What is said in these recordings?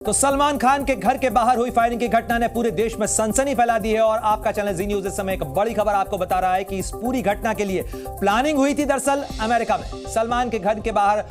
तो सलमान खान के घर के बाहर हुई फायरिंग की घटना ने पूरे देश में सनसनी फैला दी है और आपका चैनल जी न्यूज इस समय एक बड़ी खबर आपको बता रहा है कि इस पूरी घटना के लिए प्लानिंग हुई थी। दरअसल अमेरिका में सलमान के घर के बाहर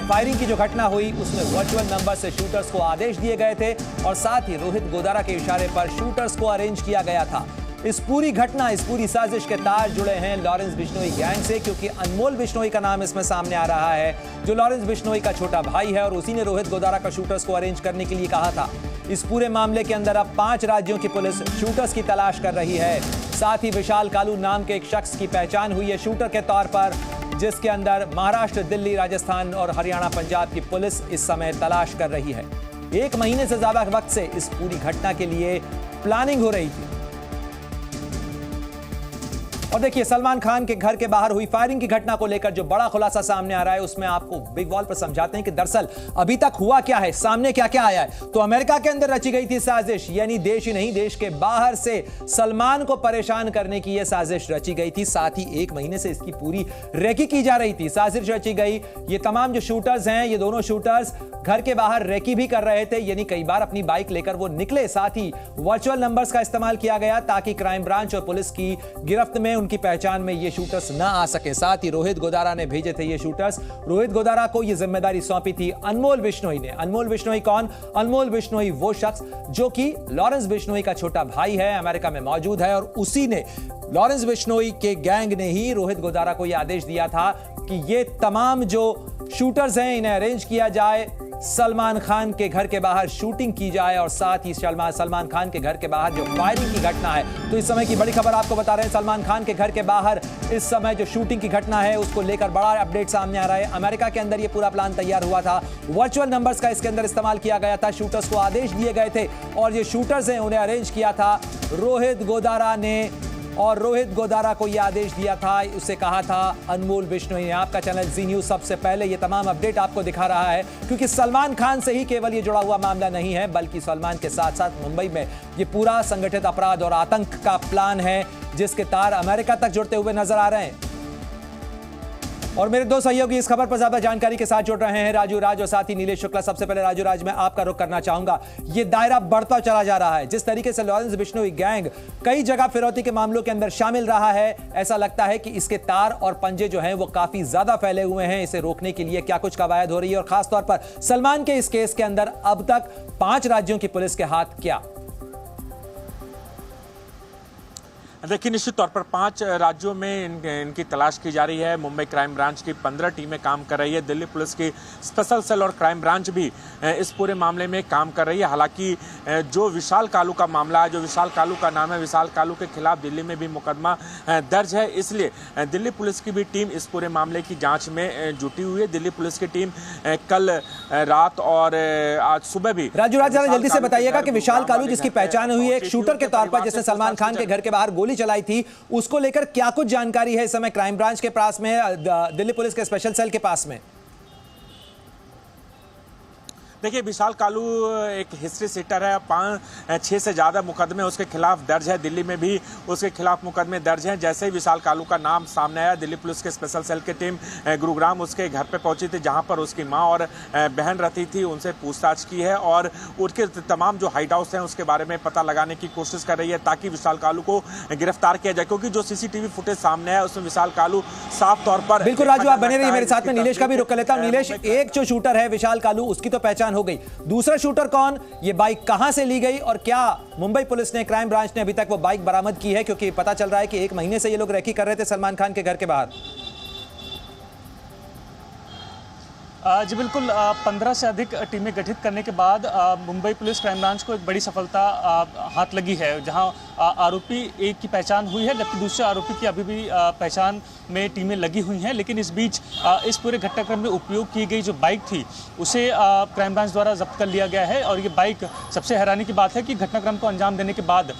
फायरिंग की जो घटना हुई उसमें वर्चुअल नंबर से शूटर्स को आदेश दिए गए थे और साथ ही रोहित गोदारा के इशारे पर शूटर्स को अरेंज किया गया था। इस पूरी घटना, इस पूरी साजिश के तार जुड़े हैं लॉरेंस बिश्नोई गैंग से, क्योंकि अनमोल बिश्नोई का नाम इसमें सामने आ रहा है, जो लॉरेंस बिश्नोई का छोटा भाई है और उसी ने रोहित गोदारा का शूटर्स को अरेंज करने के लिए कहा था। इस पूरे मामले के अंदर अब 5 राज्यों की पुलिस शूटर्स की तलाश कर रही है। साथ ही विशाल कालू नाम के एक शख्स की पहचान हुई है शूटर के तौर पर, जिसके अंदर महाराष्ट्र, दिल्ली, राजस्थान और हरियाणा, पंजाब की पुलिस इस समय तलाश कर रही है। 1 महीने से ज्यादा वक्त से इस पूरी घटना के लिए प्लानिंग हो रही थी। और देखिए, सलमान खान के घर के बाहर हुई फायरिंग की घटना को लेकर जो बड़ा खुलासा सामने आ रहा है उसमें आपको बिग वॉल पर समझाते हैं कि दरअसल अभी तक हुआ क्या है, सामने क्या क्या आया है। तो अमेरिका के अंदर रची गई थी साजिश, यानी देश ही नहीं देश के बाहर से सलमान को परेशान करने की यह साजिश रची गई थी। साथ ही 1 महीने से इसकी पूरी रेकी की जा रही थी, साजिश रची गई। ये तमाम जो शूटर्स हैं, ये दोनों शूटर्स घर के बाहर रेकी भी कर रहे थे, यानी कई बार अपनी बाइक लेकर वो निकले। साथ ही वर्चुअल नंबर्स का इस्तेमाल किया गया ताकि क्राइम ब्रांच और पुलिस की गिरफ्त में, उनकी पहचान में ये शूटर्स ना आ सके। साथ ही रोहित गोदारा ने भेजे थे ये शूटर्स। रोहित गोदारा को ये जिम्मेदारी सौंपी थी अनमोल बिश्नोई ने। अनमोल बिश्नोई कौन? अनमोल बिश्नोई वो शख्स जो कि लॉरेंस बिश्नोई का छोटा भाई है, अमेरिका में मौजूद है, और उसी ने, लॉरेंस बिश्नोई के गैंग ने ही रोहित गोदारा को यह आदेश दिया था कि ये तमाम जो शूटर्स हैं इन्हें अरेंज किया जाए, सलमान खान के घर के बाहर शूटिंग की जाए और साथ ही सलमान खान के घर के बाहर जो फायरिंग की घटना है। तो इस समय की बड़ी खबर आपको बता रहे हैं, सलमान खान के घर के बाहर इस समय जो शूटिंग की घटना है उसको लेकर बड़ा अपडेट सामने आ रहा है। अमेरिका के अंदर ये पूरा प्लान तैयार हुआ था, वर्चुअल नंबर्स का इसके अंदर इस्तेमाल किया गया था, शूटर्स को आदेश दिए गए थे और ये शूटर्स हैं उन्हें अरेंज किया था रोहित गोदारा ने, और रोहित गोदारा को यह आदेश दिया था, उसे कहा था अनमोल बिश्नोई ने। आपका चैनल जी न्यूज सबसे पहले ये तमाम अपडेट आपको दिखा रहा है, क्योंकि सलमान खान से ही केवल ये जुड़ा हुआ मामला नहीं है, बल्कि सलमान के साथ साथ मुंबई में ये पूरा संगठित अपराध और आतंक का प्लान है, जिसके तार अमेरिका तक जुड़ते हुए नजर आ रहे हैं। और मेरे 2 सहयोगी इस खबर पर ज्यादा जानकारी के साथ जुड़ रहे हैं, राजू राज और साथ ही नीलेश शुक्ला। सबसे पहले राजू राज, मैं आपका रुख करना चाहूंगा। ये दायरा बढ़ता चला जा रहा है, जिस तरीके से लॉरेंस बिश्नोई गैंग कई जगह फिरौती के मामलों के अंदर शामिल रहा है, ऐसा लगता है कि इसके तार और पंजे जो हैं वो काफी ज्यादा फैले हुए हैं। इसे रोकने के लिए क्या कुछ कवायद हो रही है और खासतौर पर सलमान के इस केस के अंदर अब तक 5 राज्यों की पुलिस के हाथ क्या? देखिए, निश्चित तौर पर 5 राज्यों में इनकी तलाश की जा रही है। मुंबई क्राइम ब्रांच की 15 टीमें काम कर रही है, दिल्ली पुलिस की स्पेशल सेल और क्राइम ब्रांच भी इस पूरे मामले में काम कर रही है। हालांकि जो विशाल कालू का मामला है, जो विशाल कालू का नाम है, विशाल कालू के खिलाफ दिल्ली में भी मुकदमा दर्ज है, इसलिए दिल्ली पुलिस की भी टीम इस पूरे मामले की जाँच में जुटी हुई है। दिल्ली पुलिस की टीम कल रात और आज सुबह भी। राजू राज, जल्दी से बताइएगा कि विशाल कालू जिसकी पहचान हुई है एक शूटर के तौर पर, जिसने सलमान खान के घर के बाहर गोली चलाई थी, उसको लेकर क्या कुछ जानकारी है इस समय क्राइम ब्रांच के पास में, दिल्ली पुलिस के स्पेशल सेल के पास में? देखिए, विशाल कालू एक हिस्ट्री सीटर है, 5-6 से ज़्यादा मुकदमे उसके खिलाफ दर्ज है, दिल्ली में भी उसके खिलाफ मुकदमे दर्ज हैं। जैसे ही विशाल कालू का नाम सामने आया, दिल्ली पुलिस के स्पेशल सेल की टीम गुरुग्राम उसके घर पे पहुंची थी, जहां पर उसकी मां और बहन रहती थी। उनसे पूछताछ की है और उसके तमाम जो हाइड हाउस हैं उसके बारे में पता लगाने की कोशिश कर रही है ताकि विशाल कालू को गिरफ्तार किया जाए, क्योंकि जो सीसीटीवी फुटेज सामने है उसमें विशाल कालू साफ तौर पर। बिल्कुल राजू, आप बने रहिए मेरे साथ में। नीलेश का भी रुख कर लेता हूं। नीलेश, एक जो शूटर है विशाल कालू, उसकी तो पहचान हो गई, दूसरा शूटर कौन? ये बाइक कहां से ली गई और क्या मुंबई पुलिस ने, क्राइम ब्रांच ने अभी तक वो बाइक बरामद की है? क्योंकि पता चल रहा है कि 1 महीने से ये लोग रेकी कर रहे थे सलमान खान के घर के बाहर। जी बिल्कुल, 15 से अधिक टीमें गठित करने के बाद मुंबई पुलिस क्राइम ब्रांच को एक बड़ी सफलता हाथ लगी है, जहां आरोपी एक की पहचान हुई है, जबकि दूसरे आरोपी की अभी भी पहचान में टीमें लगी हुई हैं। लेकिन इस बीच इस पूरे घटनाक्रम में उपयोग की गई जो बाइक थी उसे क्राइम ब्रांच द्वारा जब्त कर लिया गया है। और ये बाइक, सबसे हैरानी की बात है कि घटनाक्रम को अंजाम देने के बाद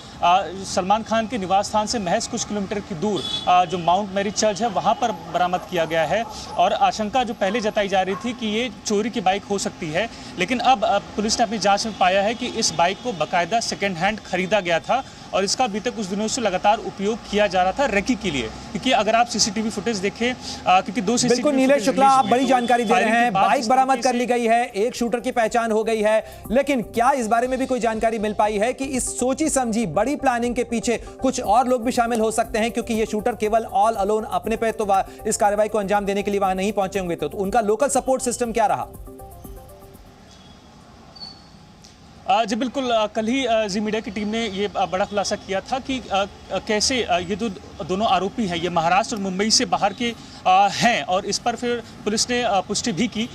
सलमान खान के निवास स्थान से महज कुछ किलोमीटर की दूर जो माउंट मैरी चर्च है वहाँ पर बरामद किया गया है। और आशंका जो पहले जताई जा रही थी कि ये चोरी की बाइक हो सकती है, लेकिन अब पुलिस ने अपनी जांच में पाया है कि इस बाइक को बाकायदा सेकेंड हैंड खरीदा गया था और इसका अभी तक कुछ दिनों से लगातार उपयोग किया जा रहा था रेकी के लिए, क्योंकि अगर आप सीसीटीवी फुटेज देखें, क्योंकि 2 सीसीटीवी बिल्कुल नीलेश शुक्ला, आप बड़ी जानकारी दे रहे हैं। बाइक बरामद कर ली गई है, एक शूटर की पहचान हो गई है, लेकिन क्या इस बारे में भी कोई जानकारी मिल पाई है कि इस सोची समझी बड़ी प्लानिंग के पीछे कुछ और लोग भी शामिल हो सकते हैं? क्योंकि ये शूटर केवल ऑल अलोन अपने पे तो इस कार्रवाई को अंजाम देने के लिए वहां नहीं पहुंचे होंगे, तो उनका लोकल सपोर्ट सिस्टम क्या रहा? जी बिल्कुल, कल ही जी मीडिया की टीम ने ये बड़ा खुलासा किया था कि कैसे ये जो दोनों आरोपी हैं ये महाराष्ट्र और मुंबई से बाहर के हैं, और इस पर फिर पुलिस ने पुष्टि भी की।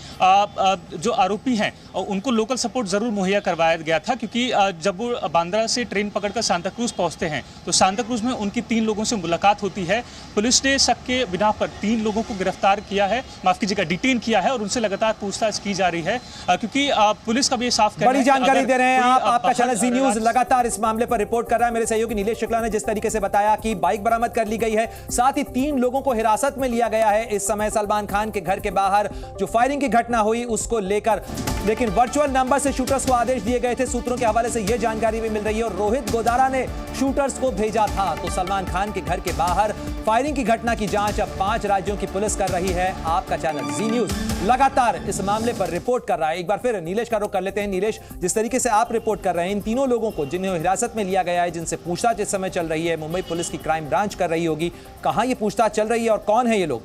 जो आरोपी हैं उनको लोकल सपोर्ट ज़रूर मुहैया करवाया गया था, क्योंकि जब वो बांद्रा से ट्रेन पकड़कर सांता क्रूज पहुंचते हैं तो सांता क्रूज में उनकी 3 लोगों से मुलाकात होती है। पुलिस ने शक के बिना पर 3 लोगों को गिरफ्तार किया है, माफ कीजिएगा डिटेन किया है, और उनसे लगातार पूछताछ की जा रही है, क्योंकि पुलिस का भी साफ कहना है। बड़ी जानकारी दे रहे हैं आप। आपका चैनल जी न्यूज लगातार इस मामले पर रिपोर्ट कर रहा है। मेरे सहयोगी नीलेश शुक्ला ने जिस तरीके से बताया कि बाइक बरामद कर ली गई है, साथ ही 3 लोगों को हिरासत में लिया गया है इस समय सलमान खान के घर के बाहर जो फायरिंग की घटना हुई उसको लेकर, लेकिन वर्चुअल नंबर से शूटर्स को आदेश दिए गए थे। सूत्रों के हवाले से यह जानकारी भी मिल रही है और रोहित गोदारा ने शूटर्स को भेजा था। तो सलमान खान के घर के बाहर फायरिंग की घटना की जांच अब 5 राज्यों की पुलिस कर रही है। आपका चैनल जी न्यूज लगातार इस मामले पर रिपोर्ट कर रहा है। एक बार फिर नीलेश का रुख कर लेते हैं। नीलेश, जिस तरीके से आप रिपोर्ट कर रहे हैं, इन तीनों लोगों को जिन्हें हिरासत में लिया गया है, जिनसे पूछताछ इस समय चल रही है, मुंबई पुलिस की क्राइम ब्रांच कर रही होगी, कहां ये पूछताछ चल रही है और कौन है ये लोग?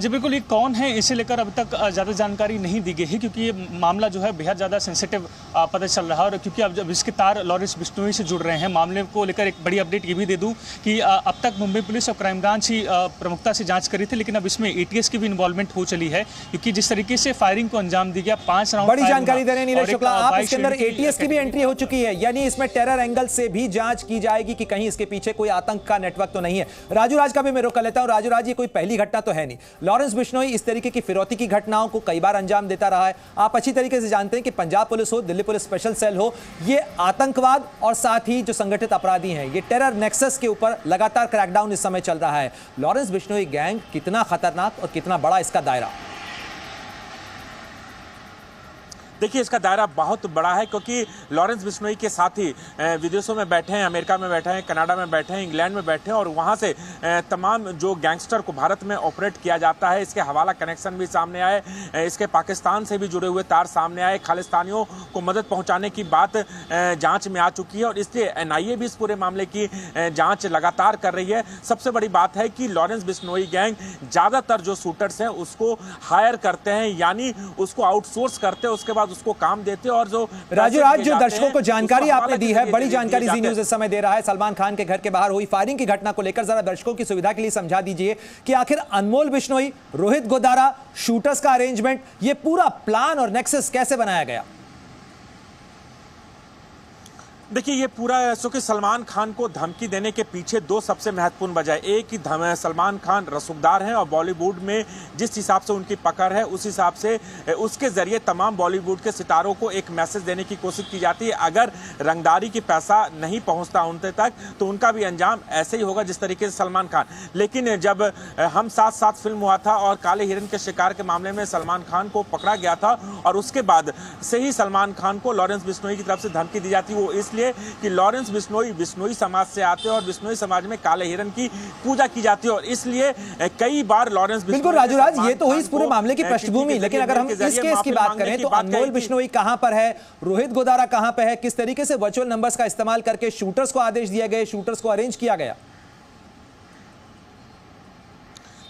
जी बिल्कुल, ये कौन है इसे लेकर अभी तक ज़्यादा जानकारी नहीं दी गई है, क्योंकि ये मामला जो है बेहद ज़्यादा सेंसिटिव पता चल रहा है। और क्योंकि अब जब इसके तार लॉरेंस बिश्नोई से जुड़ रहे हैं, मामले को लेकर एक बड़ी अपडेट ये भी दे दूं कि अब तक मुंबई पुलिस और क्राइम ब्रांच ही प्रमुखता से जांच करी थी, लेकिन अब इसमें ATS की भी इन्वॉल्वमेंट हो चली है, क्योंकि जिस तरीके से फायरिंग को अंजाम दिया गया, 5 राउंड। बड़ी जानकारी दे रहे हैं नीलेश शुक्ला, आप इसके अंदर ATS की भी एंट्री हो चुकी है, यानी इसमें टेरर एंगल से भी जांच की जाएगी कि कहीं इसके पीछे कोई आतंक का नेटवर्क तो नहीं है। राजू राज का भी मैं रुख कर लेता हूं। राजू राज, ये कोई पहली घटना तो है नहीं। लॉरेंस बिश्नोई इस तरीके की फिरौती की घटनाओं को कई बार अंजाम देता रहा है। आप अच्छी तरीके से जानते हैं कि पंजाब पुलिस हो, दिल्ली पुलिस स्पेशल सेल हो, ये आतंकवाद और साथ ही जो संगठित अपराधी हैं, ये टेरर नेक्सस के ऊपर लगातार क्रैकडाउन इस समय चल रहा है। लॉरेंस बिश्नोई गैंग कितना खतरनाक और कितना बड़ा इसका दायरा? देखिए, इसका दायरा बहुत बड़ा है, क्योंकि लॉरेंस बिश्नोई के साथी विदेशों में बैठे हैं, अमेरिका में बैठे हैं, कनाडा में बैठे हैं, इंग्लैंड में बैठे हैं, और वहां से तमाम जो गैंगस्टर को भारत में ऑपरेट किया जाता है, इसके हवाला कनेक्शन भी सामने आए, इसके पाकिस्तान से भी जुड़े हुए तार सामने आए, खालिस्तानियों को मदद पहुंचाने की बात जांच में आ चुकी है, और इसलिए NIA भी इस पूरे मामले की जांच लगातार कर रही है। सबसे बड़ी बात है कि लॉरेंस बिश्नोई गैंग ज़्यादातर जो शूटर्स हैं उसको हायर करते हैं, यानी उसको आउटसोर्स करते हैं, उसके बाद उसको काम देते हैं। और जो राजू राज, जो दर्शकों को जानकारी आपने दी है, बड़ी जानकारी जी न्यूज़ इस समय दे रहा है सलमान खान के घर के बाहर हुई फायरिंग की घटना को लेकर, जरा दर्शकों की सुविधा के लिए समझा दीजिए कि आखिर अनमोल बिश्नोई, रोहित गोदारा, शूटर्स का अरेंजमेंट, ये पूरा प्लान और नेक्सस कैसे बनाया गया? देखिए, ये पूरा क्योंकि सलमान खान को धमकी देने के पीछे 2 सबसे महत्वपूर्ण वजह। एक ही सलमान खान रसूखदार हैं और बॉलीवुड में जिस हिसाब से उनकी पकड़ है, उस हिसाब से उसके जरिए तमाम बॉलीवुड के सितारों को एक मैसेज देने की कोशिश की जाती है। अगर रंगदारी की पैसा नहीं पहुंचता उनके तक तो उनका भी अंजाम ऐसे ही होगा जिस तरीके से सलमान खान। लेकिन जब हम साथ साथ फिल्म हुआ था और काले हिरन के शिकार के मामले में सलमान खान को पकड़ा गया था, और उसके बाद से ही सलमान खान को लॉरेंस बिश्नोई की तरफ से धमकी दी जाती, वो इसलिए कि लॉरेंस बिश्नोई बिश्नोई समाज से आते हैं और बिश्नोई समाज में काले हिरन की पूजा की जाती है, और इसलिए कई बार लॉरेंस बिल्कुल राजू राज, ये तो हुई इस पूरे मामले की पृष्ठभूमि, लेकिन अगर हम इस केस की बात करें तो अनमोल बिश्नोई कहां पर है, रोहित गोदारा कहां पर है, किस तरीके से वर्चुअल नंबर्स का इस्तेमाल करके शूटर्स को आदेश दिए गए, शूटर्स को अरेंज किया गया?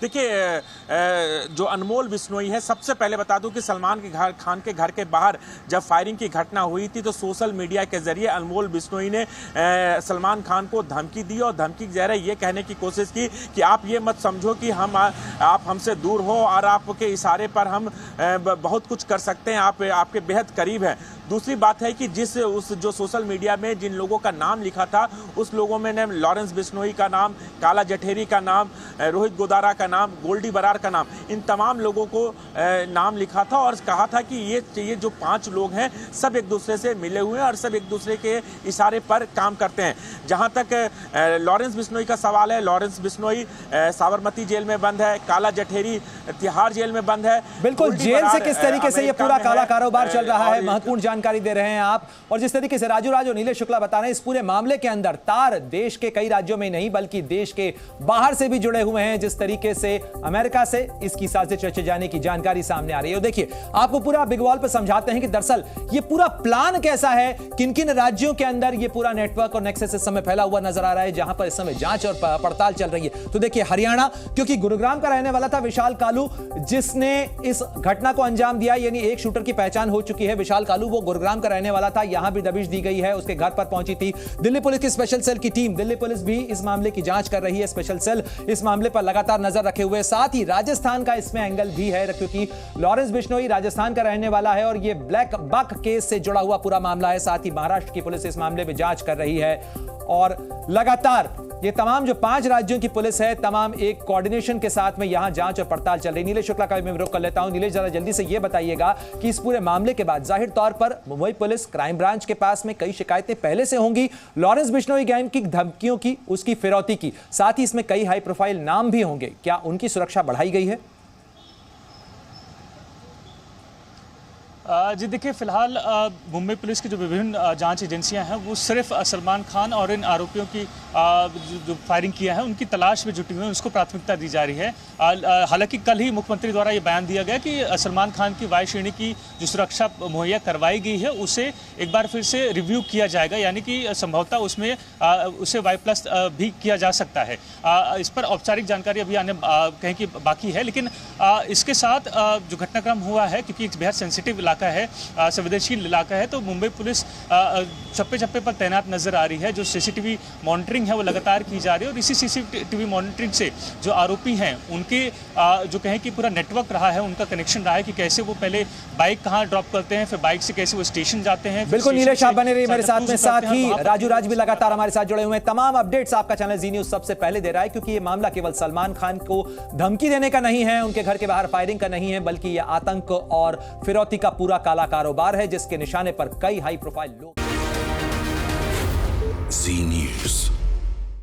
देखिए, जो अनमोल बिश्नोई है, सबसे पहले बता दूं कि सलमान खान के घर के बाहर जब फायरिंग की घटना हुई थी तो सोशल मीडिया के जरिए अनमोल बिश्नोई ने सलमान खान को धमकी दी, और धमकी के जरिए ये कहने की कोशिश की कि आप ये मत समझो कि आप हमसे दूर हो और आपके इशारे पर हम बहुत कुछ कर सकते हैं, आप आपके बेहद करीब हैं। दूसरी बात है कि जो सोशल मीडिया में जिन लोगों का नाम लिखा था, उस लोगों में ने लॉरेंस बिश्नोई का नाम, काला जठेरी का नाम, रोहित गोदारा का नाम, गोल्डी बरार का नाम, इन तमाम लोगों को नाम लिखा था और कहा था कि ये जो 5 लोग हैं सब एक दूसरे से मिले हुए हैं और सब एक दूसरे के इशारे पर काम करते हैं। जहां तक लॉरेंस बिश्नोई का सवाल है, लॉरेंस बिश्नोई साबरमती जेल में बंद है, काला जठेरी तिहाड़ जेल में बंद है। बिल्कुल, जेल से किस तरीके से ये पूरा काला कारोबार चल रहा है, महत्वपूर्ण जानकारी दे रहे हैं आप। और जिस तरीके से राजू राज और नीलेश शुक्ला बता रहे हैं, इस पूरे मामले के अंदर तार देश के कई राज्यों में नहीं बल्कि देश के बाहर से भी जुड़े हुए हैं। जिस तरीके से अमेरिका से इसकी साजिश रचे जाने की जानकारी सामने आ रही है। देखिए, आपको पूरा बिग वॉल पर समझाते हैं कि दरअसल ये पूरा प्लान कैसा है, किन किन राज्यों के अंदर ये पूरा नेटवर्क और नेक्सस इस समय फैला हुआ नजर आ रहा है, जहां पर इस समय जांच और पड़ताल चल रही है। तो देखिए, हरियाणा, क्योंकि गुरुग्राम का रहने वाला था विशाल कालू, जिसने इस घटना को अंजाम दिया, यानी एक शूटर की पहचान हो चुकी है। विशाल कालू वो गुरुग्राम का रहने वाला था, यहां भी दबिश दी गई है, उसके घर पर पहुंची थी दिल्ली पुलिस की स्पेशल सेल की टीम। दिल्ली पुलिस भी इस मामले की जांच कर रही है, स्पेशल सेल इस मामले पर लगातार नजर रखे हुए। साथ ही राजस्थान का इसमें एंगल भी है, क्योंकि लॉरेंस बिश्नोई राजस्थान का रहने वाला है और यह ब्लैक बक केस से जुड़ा हुआ पूरा मामला है। साथ ही महाराष्ट्र की पुलिस इस मामले में जांच कर रही है और लगातार ये तमाम जो 5 राज्यों की पुलिस है, तमाम एक कोऑर्डिनेशन के साथ में यहां जांच और पड़ताल चल रही है। नीलेश शुक्ला का भी मैं रुख कर लेता हूं। नीलेश, जरा जल्दी से यह बताइएगा कि इस पूरे मामले के बाद जाहिर तौर पर मुंबई पुलिस क्राइम ब्रांच के पास में कई शिकायतें पहले से होंगी, लॉरेंस बिश्नोई गैंग की धमकियों की, उसकी फिरौती की, साथ ही इसमें कई हाई प्रोफाइल नाम भी होंगे। क्या उनकी सुरक्षा बढ़ाई गई है? जी देखिए, फिलहाल मुंबई पुलिस की जो विभिन्न जांच एजेंसियां हैं वो सिर्फ सलमान खान और इन आरोपियों की जो फायरिंग किया है उनकी तलाश में जुटी हुई है, उसको प्राथमिकता दी जा रही है। हालांकि कल ही मुख्यमंत्री द्वारा ये बयान दिया गया कि सलमान खान की वाई श्रेणी की जो सुरक्षा मुहैया करवाई गई है उसे एक बार फिर से रिव्यू किया जाएगा, यानी कि संभवतः उसमें उसे Y+ भी किया जा सकता है। इस पर औपचारिक जानकारी अभी आने कहीं की बाकी है, लेकिन इसके साथ जो घटनाक्रम हुआ है, क्योंकि एक बेहद सेंसिटिव इलाका है, संवेदनशील इलाका है, तो मुंबई पुलिस चप्पे चप्पे पर तैनात नजर आ रही है। जो सीसीटीवी मॉनिटरिंग है वो लगातार की जा रही है और इसी सीसीटीवी मॉनिटरिंग से जो आरोपी हैं उनके जो कहें कि पूरा नेटवर्क रहा है, उनका कनेक्शन रहा है कि कैसे वो पहले बाइक कहाँ ड्रॉप करते हैं, फिर बाइक से कैसे वो स्टेशन जाते हैं। बिल्कुल नीलेश, आप बने रहिए मेरे साथ में। साथ ही राजू राज भी लगातार हमारे साथ जुड़े हुए हैं। तमाम अपडेट्स आपका चैनल जी न्यूज सबसे पहले दे रहा है, क्योंकि ये मामला केवल सलमान खान को धमकी देने का नहीं है, उनके घर के बाहर फायरिंग का नहीं है, बल्कि यह आतंक और फिरौती का पूरा काला कारोबार है, जिसके निशाने पर कई हाई प्रोफाइल लोग। जी न्यूज।